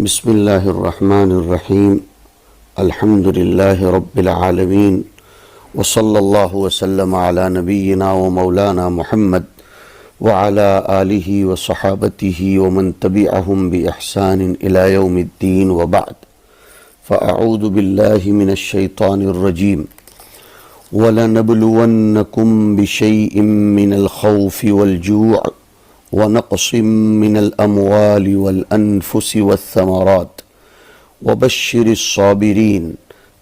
بسم اللہ الرحمن الرحیم الحمد للہ رب العالمین وصلی اللہ وسلم علی نبینا و مولانا محمد وعلی آلہ وصحابتہ ومن تبعہم بإحسان الی یوم الدین وبعد فاعوذ باللہ من الشیطان الرجیم وَلَنَبْلُوَنَّكُمْ بِشَيْءٍ مِّنَ الْخَوْفِ وَالْجُوعِ وَنَقْصٍ مِّنَ الْأَمْوَالِ وَالْأَنفُسِ وَالثَّمَرَاتِ وَبَشِّرِ الصَّابِرِينَ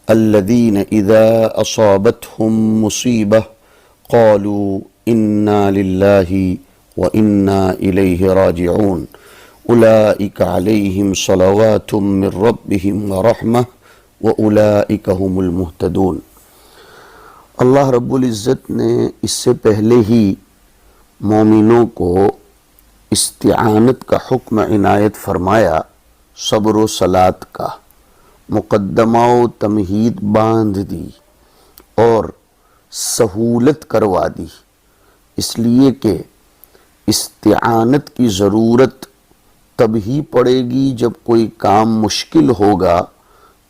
الَّذِينَ إِذَا أَصَابَتْهُم مُّصِيبَةٌ قَالُوا إِنَّا لِلَّهِ وَإِنَّا إِلَيْهِ رَاجِعُونَ أُولَئِكَ عَلَيْهِمْ صَلَوَاتٌ مِّن رَّبِّهِمْ وَرَحْمَةٌ وَأُولَئِكَ هُمُ الْمُهْتَدُونَ۔ اللہ رب العزت نے اس سے پہلے ہی مومنوں کو استعانت کا حکم عنایت فرمایا، صبر و صلات کا مقدمہ و تمہید باندھ دی اور سہولت کروا دی، اس لیے کہ استعانت کی ضرورت تب ہی پڑے گی جب کوئی کام مشکل ہوگا،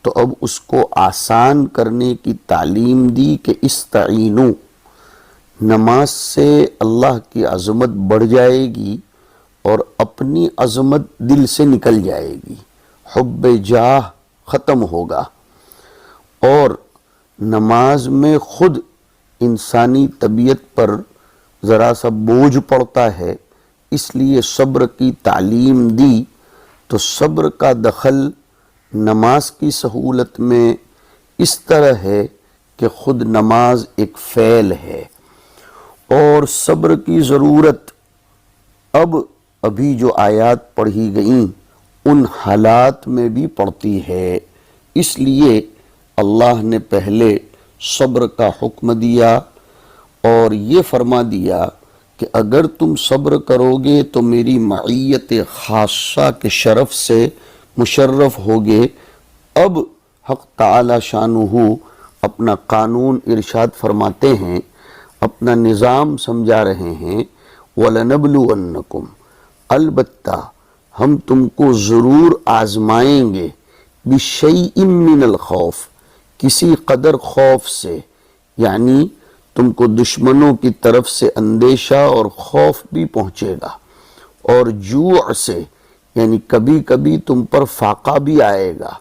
تو اب اس کو آسان کرنے کی تعلیم دی کہ استعینوا، نماز سے اللہ کی عظمت بڑھ جائے گی اور اپنی عظمت دل سے نکل جائے گی، حب جاہ ختم ہوگا، اور نماز میں خود انسانی طبیعت پر ذرا سا بوجھ پڑتا ہے، اس لیے صبر کی تعلیم دی۔ تو صبر کا دخل نماز کی سہولت میں اس طرح ہے کہ خود نماز ایک فعل ہے، اور صبر کی ضرورت ابھی جو آیات پڑھی گئیں ان حالات میں بھی پڑتی ہے، اس لیے اللہ نے پہلے صبر کا حکم دیا اور یہ فرما دیا کہ اگر تم صبر کرو گے تو میری معیت خاصہ کے شرف سے مشرف ہوگے۔ اب حق تعالی شانہ اپنا قانون ارشاد فرماتے ہیں، اپنا نظام سمجھا رہے ہیں، وَلَنَبْلُوَنَّكُمْ، البتہ ہم تم کو ضرور آزمائیں گے، بِشَيْءٍ مِّنَ الْخَوْفِ، کسی قدر خوف سے، یعنی تم کو دشمنوں کی طرف سے اندیشہ اور خوف بھی پہنچے گا، اور جوع سے، یعنی کبھی کبھی تم پر فاقہ بھی آئے گا،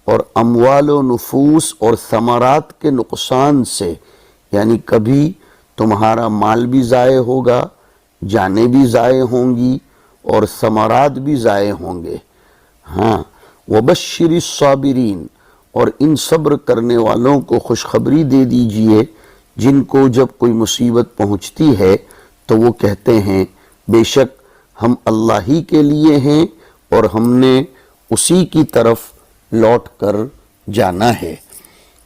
اور اموال و نفوس اور ثمرات کے نقصان سے، یعنی کبھی تمہارا مال بھی ضائع ہوگا، جانیں بھی ضائع ہوں گی، اور ثمرات بھی ضائع ہوں گے۔ ہاں، وَبَشِّرِ الصَّابِرِينَ، اور ان صبر کرنے والوں کو خوشخبری دے دیجئے جن کو جب کوئی مصیبت پہنچتی ہے تو وہ کہتے ہیں بے شک ہم اللہ ہی کے لیے ہیں اور ہم نے اسی کی طرف لوٹ کر جانا ہے۔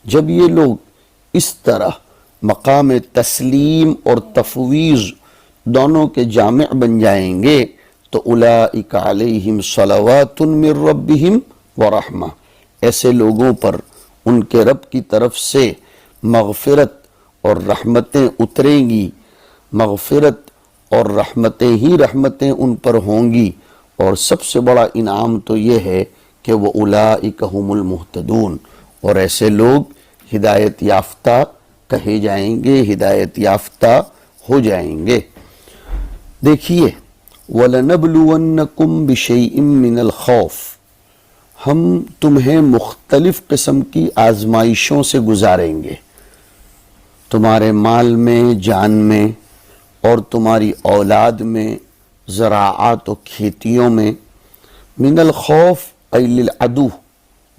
جب یہ لوگ اس طرح مقام تسلیم اور تفویض دونوں کے جامع بن جائیں گے تو اولئک علیہم صلوات من ربہم ورحمہ، ایسے لوگوں پر ان کے رب کی طرف سے مغفرت اور رحمتیں اتریں گی، مغفرت اور رحمتیں ہی رحمتیں ان پر ہوں گی، اور سب سے بڑا انعام تو یہ ہے کہ وَأُولَئِكَ هُمُ الْمُهْتَدُونَ، اور ایسے لوگ ہدایت یافتہ کہے جائیں گے، ہدایت یافتہ ہو جائیں گے۔ دیکھیے، وَلَنَبْلُوَنَّكُمْ بِشَيْءٍ مِّنَ الْخَوْفِ، ہم تمہیں مختلف قسم کی آزمائشوں سے گزاریں گے، تمہارے مال میں، جان میں، اور تمہاری اولاد میں، زراعت و کھیتیوں میں۔ من الخوف ای للعدو،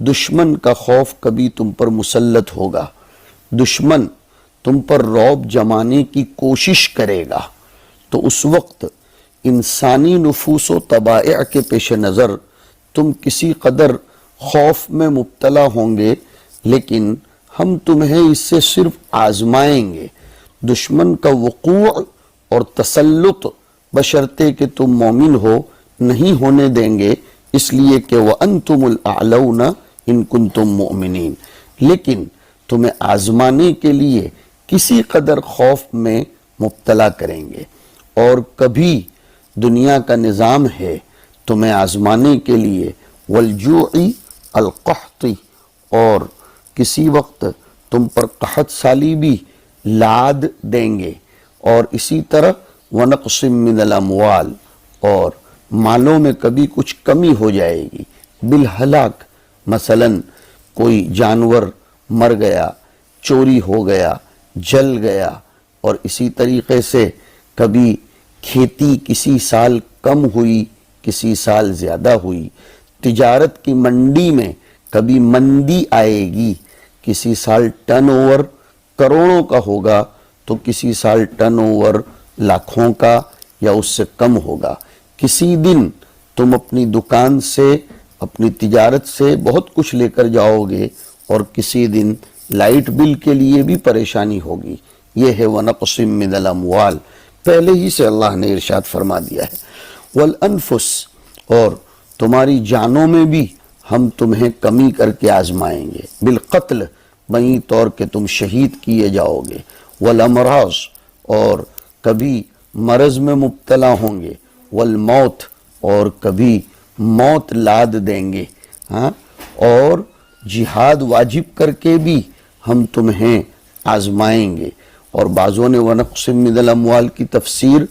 دشمن کا خوف کبھی تم پر مسلط ہوگا، دشمن تم پر رعب جمانے کی کوشش کرے گا، تو اس وقت انسانی نفوس و طبائع کے پیش نظر تم کسی قدر خوف میں مبتلا ہوں گے، لیکن ہم تمہیں اس سے صرف آزمائیں گے، دشمن کا وقوع اور تسلط بشرطے کہ تم مومن ہو نہیں ہونے دیں گے، اس لیے کہ وَأَنْتُمُ الْأَعْلَوْنَ إِن كُنْتُم مُؤْمِنِينَ، لیکن تمہیں آزمانے کے لیے کسی قدر خوف میں مبتلا کریں گے۔ اور کبھی دنیا کا نظام ہے تمہیں آزمانے کے لیے والجوع القحط، اور کسی وقت تم پر قحط سالی بھی لاد دیں گے، اور اسی طرح ونقص من الاموال، اور مالوں میں کبھی کچھ کمی ہو جائے گی، بالہلاک، مثلا کوئی جانور مر گیا، چوری ہو گیا، جل گیا، اور اسی طریقے سے کبھی کھیتی کسی سال کم ہوئی، کسی سال زیادہ ہوئی، تجارت کی منڈی میں کبھی مندی آئے گی، کسی سال ٹرن اوور کروڑوں کا ہوگا تو کسی سال ٹرن اوور لاکھوں کا یا اس سے کم ہوگا، کسی دن تم اپنی دکان سے اپنی تجارت سے بہت کچھ لے کر جاؤ گے اور کسی دن لائٹ بل کے لیے بھی پریشانی ہوگی، یہ ہے وَنَقْصٍ مِّنَ الْأَمْوَالِ، پہلے ہی سے اللہ نے ارشاد فرما دیا ہے، وَالْأَنفُسِ، اور تمہاری جانوں میں بھی ہم تمہیں کمی کر کے آزمائیں گے، بالقتل، بئی طور کہ تم شہید کیے جاؤ گے، والامراض، اور کبھی مرض میں مبتلا ہوں گے، والموت، اور کبھی موت لاد دیں گے، ہاں، اور جہاد واجب کر کے بھی ہم تمہیں آزمائیں گے، اور بعضوں نے ونقص من الاموال کی تفسیر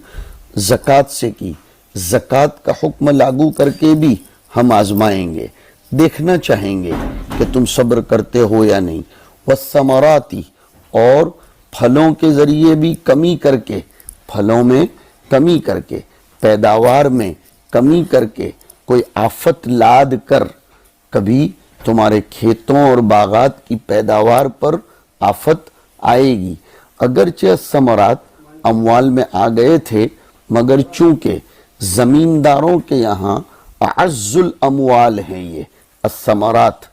زکوٰۃ سے کی، زکوٰۃ کا حکم لاگو کر کے بھی ہم آزمائیں گے، دیکھنا چاہیں گے کہ تم صبر کرتے ہو یا نہیں، والثمرات، اور پھلوں کے ذریعے بھی کمی کر کے، پھلوں میں کمی کر کے، پیداوار میں کمی کر کے، کوئی آفت لاد کر، کبھی تمہارے کھیتوں اور باغات کی پیداوار پر آفت آئے گی، اگرچہ ثمرات اموال میں آ گئے تھے مگر چونکہ زمینداروں کے یہاں اعز الاموال ہیں یہ الثمرات،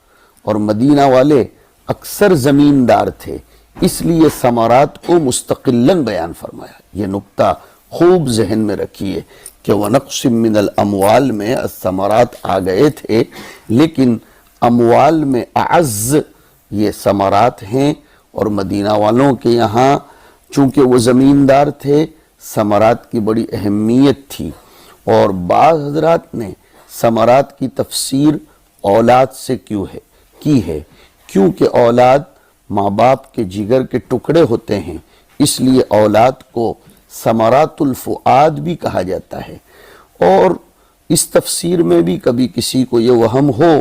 اور مدینہ والے اکثر زمیندار تھے، اس لیے ثمرات کو مستقلاً بیان فرمایا، یہ نقطہ خوب ذہن میں رکھیے کہ وَنَقْصٍ مِّنَ الْأَمْوَالِ میں الثمرات آ گئے تھے، لیکن اموال میں اعز یہ ثمرات ہیں، اور مدینہ والوں کے یہاں چونکہ وہ زمیندار تھے ثمرات کی بڑی اہمیت تھی، اور بعض حضرات نے ثمرات کی تفسیر اولاد سے کی ہے، کیونکہ اولاد ماں باپ کے جگر کے ٹکڑے ہوتے ہیں، اس لیے اولاد کو ثمرات الفؤاد بھی کہا جاتا ہے، اور اس تفسیر میں بھی کبھی کسی کو یہ وہم ہو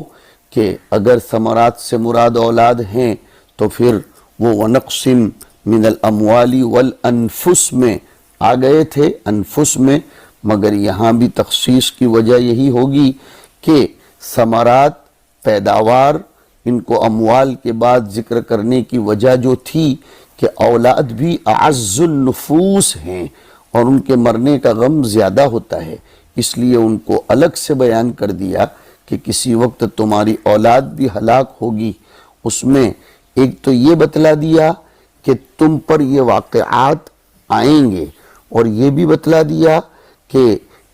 کہ اگر ثمرات سے مراد اولاد ہیں تو پھر وہ وَنَقْصٍ مِّنَ الْأَمْوَالِ وَالْأَنفُسِ میں آ گئے تھے، انفس میں، مگر یہاں بھی تخصیص کی وجہ یہی ہوگی کہ ثمرات، پیداوار، ان کو اموال کے بعد ذکر کرنے کی وجہ جو تھی کہ اولاد بھی اعز النفوس ہیں اور ان کے مرنے کا غم زیادہ ہوتا ہے، اس لیے ان کو الگ سے بیان کر دیا کہ کسی وقت تمہاری اولاد بھی ہلاک ہوگی، اس میں ایک تو یہ بتلا دیا کہ تم پر یہ واقعات آئیں گے، اور یہ بھی بتلا دیا کہ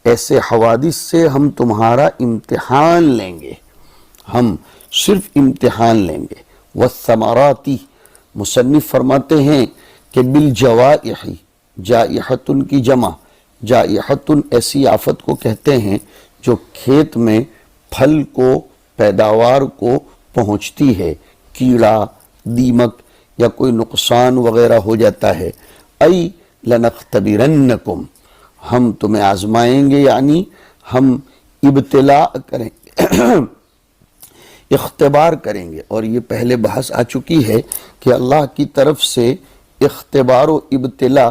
ایسے حوادث سے ہم تمہارا امتحان لیں گے، ہم صرف امتحان لیں گے، والثمرات، مصنف فرماتے ہیں کہ بالجوائح، جائحۃ کی جمع، جائحۃ ایسی آفت کو کہتے ہیں جو کھیت میں پھل کو، پیداوار کو پہنچتی ہے، کیڑا، دیمک یا کوئی نقصان وغیرہ ہو جاتا ہے، ای لنختبرنکم، ہم تمہیں آزمائیں گے، یعنی ہم ابتلاء کریں گے اختبار کریں گے، اور یہ پہلے بحث آ چکی ہے کہ اللہ کی طرف سے اختبار و ابتلاء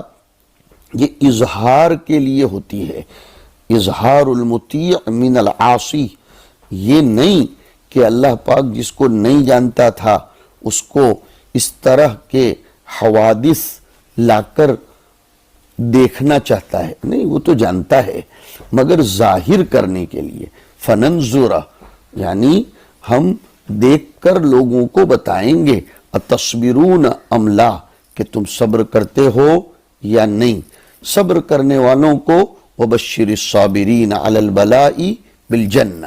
یہ اظہار کے لیے ہوتی ہے، اظہار المطیع من العاصی، یہ نہیں کہ اللہ پاک جس کو نہیں جانتا تھا اس کو اس طرح کے حوادث لا کر دیکھنا چاہتا ہے، نہیں، وہ تو جانتا ہے، مگر ظاہر کرنے کے لیے، فننظر، یعنی ہم دیکھ کر لوگوں کو بتائیں گے، اتصبرون ام لا، کہ تم صبر کرتے ہو یا نہیں، صبر کرنے والوں کو وبشر الصابرین علی البلاء بالجنہ،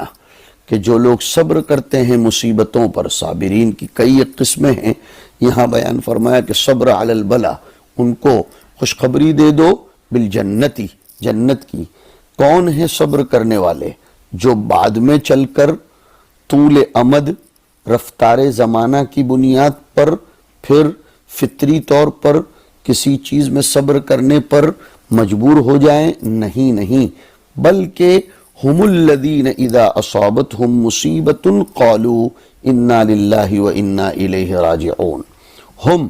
کہ جو لوگ صبر کرتے ہیں مصیبتوں پر، صابرین کی کئی قسمیں ہیں، یہاں بیان فرمایا کہ صبر علی البلاء، ان کو خوشخبری دے دو بالجنتی، جنت کی۔ کون ہے صبر کرنے والے؟ جو بعد میں چل کر طول امد، رفتار زمانہ کی بنیاد پر، پھر فطری طور پر کسی چیز میں صبر کرنے پر مجبور ہو جائیں، نہیں، بلکہ ہم الذین اذا اصابتہم مصیبۃ قالوا انا للہ و انا الیہ راجعون۔ ہم،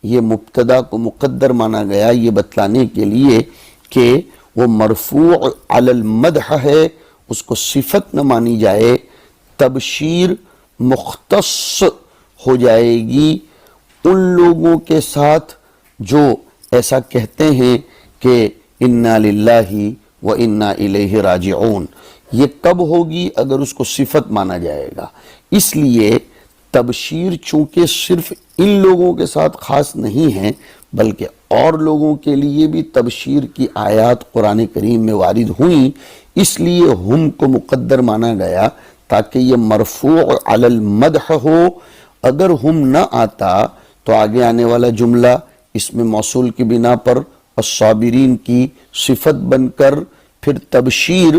یہ مبتدا کو مقدر مانا گیا یہ بتلانے کے لیے کہ وہ مرفوع علی المدح ہے، اس کو صفت نہ مانی جائے، تبشیر مختص ہو جائے گی ان لوگوں کے ساتھ جو ایسا کہتے ہیں کہ انا للہ و انا الیہ راجعون۔ یہ کب ہوگی؟ اگر اس کو صفت مانا جائے گا۔ اس لیے تبشیر چونکہ صرف ان لوگوں کے ساتھ خاص نہیں ہے بلکہ اور لوگوں کے لیے بھی تبشیر کی آیات قرآن کریم میں وارد ہوئیں، اس لیے ہم کو مقدر مانا گیا تاکہ یہ مرفوع علی المدح ہو۔ اگر ہم نہ آتا تو آگے آنے والا جملہ اس میں موصول کی بنا پر الصابرین کی صفت بن کر پھر تبشیر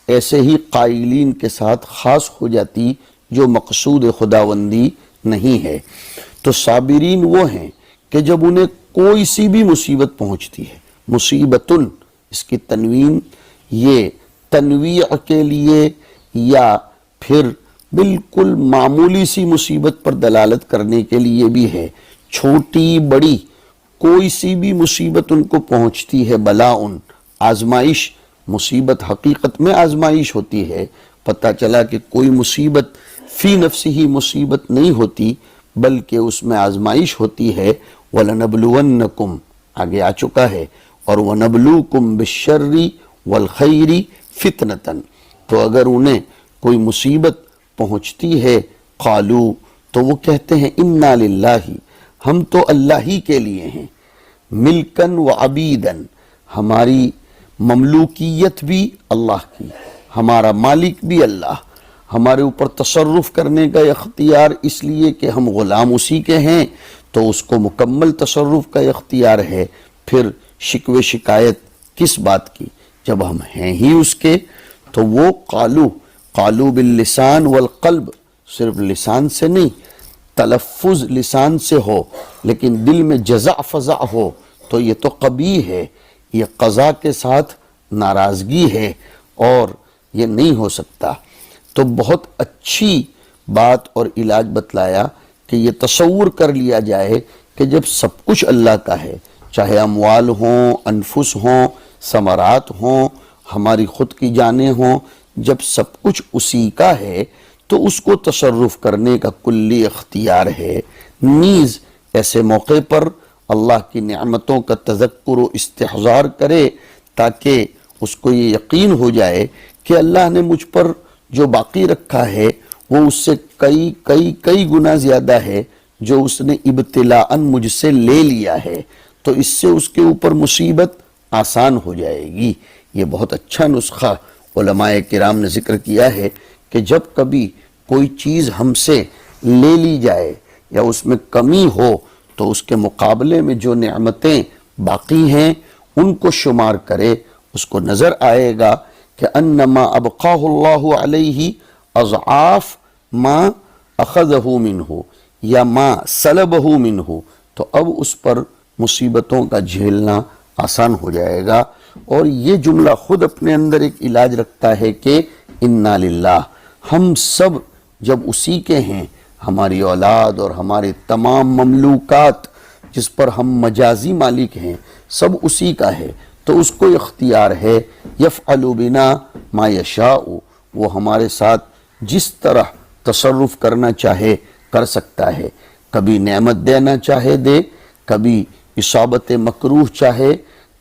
ایسے ہی قائلین کے ساتھ خاص ہو جاتی جو مقصود خداوندی نہیں ہے۔ تو صابرین وہ ہیں کہ جب انہیں کوئی سی بھی مصیبت پہنچتی ہے، مصیبتن اس کی تنوین یہ تنویع کے لیے یا پھر بالکل معمولی سی مصیبت پر دلالت کرنے کے لیے بھی ہے، چھوٹی بڑی کوئی سی بھی مصیبت ان کو پہنچتی ہے، بلاؤن آزمائش، مصیبت حقیقت میں آزمائش ہوتی ہے۔ پتہ چلا کہ کوئی مصیبت فی نفسی ہی مصیبت نہیں ہوتی بلکہ اس میں آزمائش ہوتی ہے۔ وَلَنَبْلُوَنَّكُمْ آگے آ چکا ہے، اور وَنَبْلُوكُمْ بِالشَّرِّ وَالْخَيْرِ فِتْنَةً، تو اگر انہیں کوئی مصیبت پہنچتی ہے قالو تو وہ کہتے ہیں انا للہ، ہم تو اللہ ہی کے لیے ہیں، ملکن و عبیدن، ہماری مملوکیت بھی اللہ کی، ہمارا مالک بھی اللہ، ہمارے اوپر تصرف کرنے کا اختیار اس لیے کہ ہم غلام اسی کے ہیں تو اس کو مکمل تصرف کا اختیار ہے۔ پھر شکوے شکایت کس بات کی جب ہم ہیں ہی اس کے؟ تو وہ قالو باللسان والقلب، صرف لسان سے نہیں، تلفظ لسان سے ہو لیکن دل میں جزع فزع ہو تو یہ تو قبیح ہے، یہ قضا کے ساتھ ناراضگی ہے اور یہ نہیں ہو سکتا۔ تو بہت اچھی بات اور علاج بتلایا کہ یہ تصور کر لیا جائے کہ جب سب کچھ اللہ کا ہے، چاہے اموال ہوں، انفس ہوں، ثمرات ہوں، ہماری خود کی جانیں ہوں، جب سب کچھ اسی کا ہے تو اس کو تصرف کرنے کا کلی اختیار ہے۔ نیز ایسے موقع پر اللہ کی نعمتوں کا تذکر و استحضار کرے تاکہ اس کو یہ یقین ہو جائے کہ اللہ نے مجھ پر جو باقی رکھا ہے وہ اس سے کئی گنا زیادہ ہے جو اس نے ابتلاءً مجھ سے لے لیا ہے، تو اس سے اس کے اوپر مصیبت آسان ہو جائے گی۔ یہ بہت اچھا نسخہ علماء کرام نے ذکر کیا ہے کہ جب کبھی کوئی چیز ہم سے لے لی جائے یا اس میں کمی ہو تو اس کے مقابلے میں جو نعمتیں باقی ہیں ان کو شمار کرے، اس کو نظر آئے گا کہ انما ابقاہ اللہ علیہ اضعاف ما اخذہ منہ یا ما سلبہ منہ، تو اب اس پر مصیبتوں کا جھیلنا آسان ہو جائے گا۔ اور یہ جملہ خود اپنے اندر ایک علاج رکھتا ہے کہ انا للہ، ہم سب جب اسی کے ہیں، ہماری اولاد اور ہمارے تمام مملوکات جس پر ہم مجازی مالک ہیں سب اسی کا ہے، تو اس کو اختیار ہے یفعل بنا ما یشاء، وہ ہمارے ساتھ جس طرح تصرف کرنا چاہے کر سکتا ہے، کبھی نعمت دینا چاہے دے، کبھی اصابت مکروہ چاہے،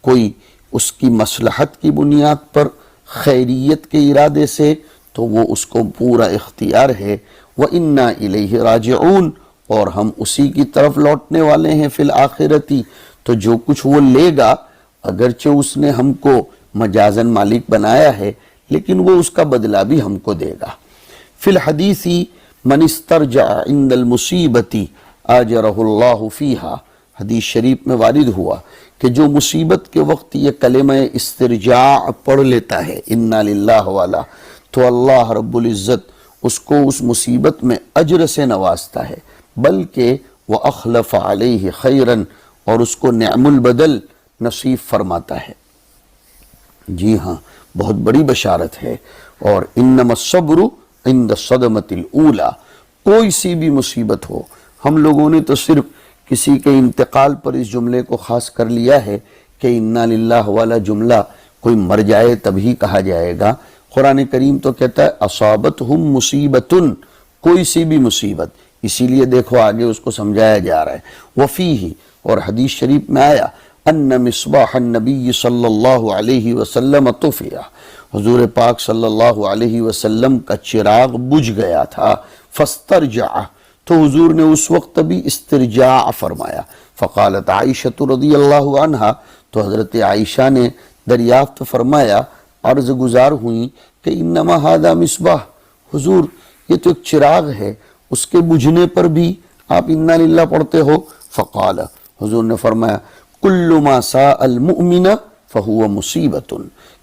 کوئی اس کی مصلحت کی بنیاد پر خیریت کے ارادے سے، تو وہ اس کو پورا اختیار ہے۔ وَإِنَّا إِلَيْهِ رَاجِعُونَ، اور ہم اسی کی طرف لوٹنے والے ہیں فی الآخرتی، تو جو کچھ وہ لے گا اگرچہ اس نے ہم کو مجازن مالک بنایا ہے لیکن وہ اس کا بدلہ بھی ہم کو دے گا۔ فی الحدیث من استرجع عند المصیبت آجرہ اللہ فیہا، حدیث شریف میں وارد ہوا کہ جو مصیبت کے وقت یہ کلمہ استرجاع پڑھ لیتا ہے انا للہ والا، تو اللہ رب العزت اس کو اس مصیبت میں اجر سے نوازتا ہے، بلکہ وَأَخْلَفَ عَلَيْهِ خَيْرًا، اور اس کو نعم البدل نصیب فرماتا ہے۔ جی ہاں، بہت بڑی بشارت ہے۔ اور انما الصبر عند الصدمۃ الاولی، کوئی سی بھی مصیبت ہو، ہم لوگوں نے تو صرف کسی کے انتقال پر اس جملے کو خاص کر لیا ہے کہ انا للہ والا جملہ کوئی مر جائے تبھی کہا جائے گا۔ قرآن کریم تو کہتا ہے اصابتہم مصیبتن، کوئی سی بھی مصیبت، اسی لیے دیکھو آگے اس کو سمجھایا جا رہا ہے۔ وفیہ، اور حدیث شریف میں آیا ان مصباح النبی صلی اللہ علیہ وسلم طفئ، حضور پاک صلی اللہ علیہ وسلم کا چراغ بجھ گیا تھا، فاسترجع، تو حضور نے اس وقت بھی استرجاع فرمایا۔ فقالت عائشہ رضی اللہ عنہا، تو حضرت عائشہ نے دریافت فرمایا، عرض گزار ہوئیں کہ انما ھذا مصباح، حضور یہ تو ایک چراغ ہے، اس کے بجھنے پر بھی آپ انا للہ پڑھتے ہو؟ فقال، حضور نے فرمایا کل ما ساء المؤمن فہو مصیبت،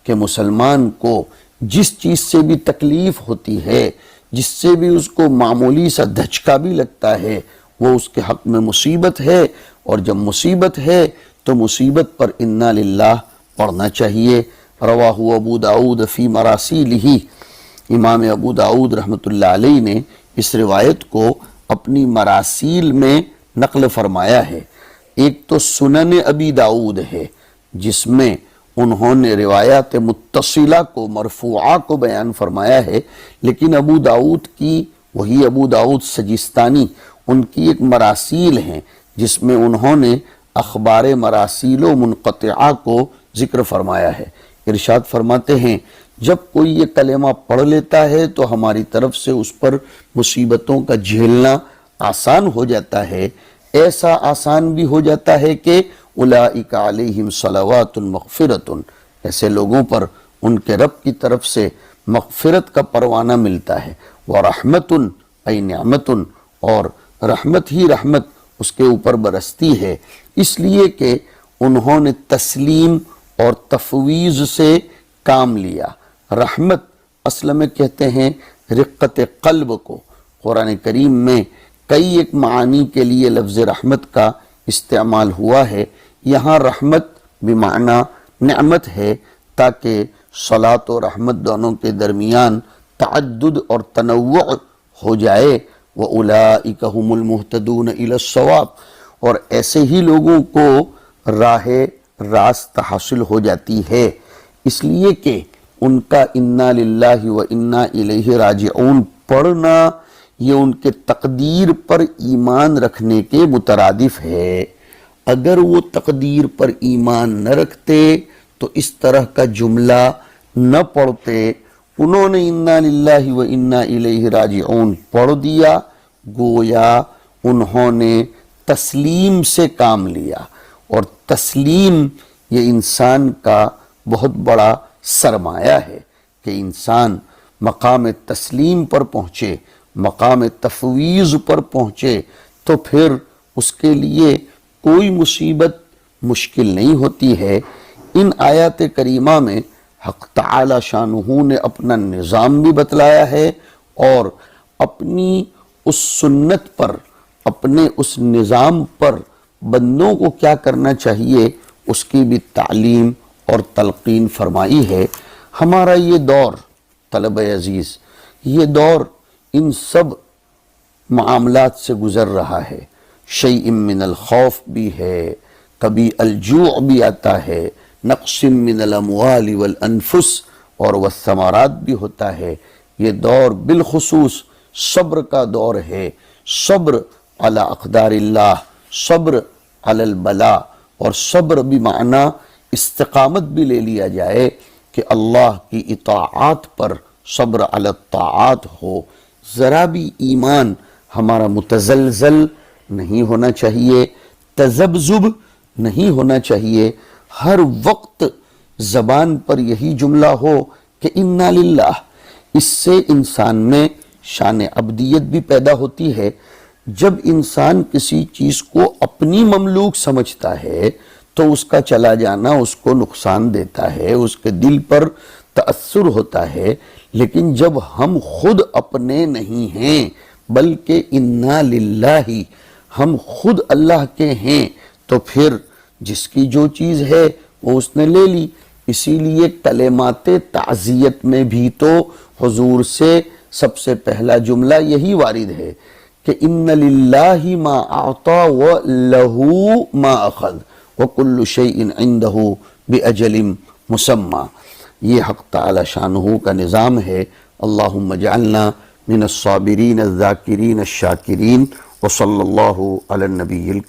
کہ مسلمان کو جس چیز سے بھی تکلیف ہوتی ہے، جس سے بھی اس کو معمولی سا دھچکا بھی لگتا ہے، وہ اس کے حق میں مصیبت ہے، اور جب مصیبت ہے تو مصیبت پر انا للہ پڑھنا چاہیے۔ رواہ ابو داؤد فی مراسیلہ، امام ابو داؤد رحمۃ اللہ علیہ نے اس روایت کو اپنی مراسیل میں نقل فرمایا ہے۔ ایک تو سنن ابی داؤد ہے جس میں انہوں نے روایات متصلہ کو، مرفوعہ کو بیان فرمایا ہے، لیکن ابو داؤد کی، وہی ابو داؤد سجستانی، ان کی ایک مراسیل ہیں جس میں انہوں نے اخبار مراسیل و منقطعہ کو ذکر فرمایا ہے۔ ارشاد فرماتے ہیں جب کوئی یہ کلمہ پڑھ لیتا ہے تو ہماری طرف سے اس پر مصیبتوں کا جھیلنا آسان ہو جاتا ہے، ایسا آسان بھی ہو جاتا ہے کہ اولئک علیہم صلوات مغفرۃ، ایسے لوگوں پر ان کے رب کی طرف سے مغفرت کا پروانہ ملتا ہے، ورحمت ای نعمت، اور رحمت ہی رحمت اس کے اوپر برستی ہے، اس لیے کہ انہوں نے تسلیم اور تفویض سے کام لیا۔ رحمت اصل میں کہتے ہیں رقت قلب کو، قرآن کریم میں کئی ایک معانی کے لیے لفظ رحمت کا استعمال ہوا ہے، یہاں رحمت بمعنی نعمت ہے، تاکہ صلاۃ و رحمت دونوں کے درمیان تعدد اور تنوع ہو جائے۔ وَأُولَئِكَ هُمُ الْمُهْتَدُونَ إِلَى الصَّوَابِ، اور ایسے ہی لوگوں کو راہ راست حاصل ہو جاتی ہے، اس لیے کہ ان کا انا للہ و انا الیہ راجعون پڑھنا یہ ان کے تقدیر پر ایمان رکھنے کے مترادف ہے۔ اگر وہ تقدیر پر ایمان نہ رکھتے تو اس طرح کا جملہ نہ پڑھتے، انہوں نے انا للہ و انا الیہ راجعون پڑھ دیا، گویا انہوں نے تسلیم سے کام لیا، اور تسلیم یہ انسان کا بہت بڑا سرمایہ ہے کہ انسان مقام تسلیم پر پہنچے، مقام تفویض پر پہنچے، تو پھر اس کے لیے کوئی مصیبت مشکل نہیں ہوتی ہے۔ ان آیات کریمہ میں حق تعالی شانہ نے اپنا نظام بھی بتلایا ہے، اور اپنی اس سنت پر، اپنے اس نظام پر بندوں کو کیا کرنا چاہیے اس کی بھی تعلیم اور تلقین فرمائی ہے۔ ہمارا یہ دور طلبہ عزیز، یہ دور ان سب معاملات سے گزر رہا ہے، شیء من الخوف بھی ہے، کبھی الجوع بھی آتا ہے، نقص من الاموال والانفس اور والثمرات بھی ہوتا ہے۔ یہ دور بالخصوص صبر کا دور ہے، صبر علی اقدار اللہ، صبر علی البلاء، اور صبر بمعنی استقامت بھی لے لیا جائے کہ اللہ کی اطاعات پر صبر علی الطاعات ہو۔ ذرا بھی ایمان ہمارا متزلزل نہیں ہونا چاہیے، تذبذب نہیں ہونا چاہیے، ہر وقت زبان پر یہی جملہ ہو کہ انا للہ۔ اس سے انسان میں شان عبدیت بھی پیدا ہوتی ہے۔ جب انسان کسی چیز کو اپنی مملوک سمجھتا ہے تو اس کا چلا جانا اس کو نقصان دیتا ہے، اس کے دل پر تأثر ہوتا ہے، لیکن جب ہم خود اپنے نہیں ہیں بلکہ انا للہ، ہم خود اللہ کے ہیں، تو پھر جس کی جو چیز ہے وہ اس نے لے لی۔ اسی لیے کلمات تعزیت میں بھی تو حضور سے سب سے پہلا جملہ یہی وارد ہے کہ ان للہ ما اعطى وله ما اخذ وكل شيء عنده باجل مسمى۔ یہ حق تعالی شانہ کا نظام ہے۔ اللہم اجعلنا من الصابرین الذاکرین الشاکرین، وصلی اللہ علی النبی الکریم۔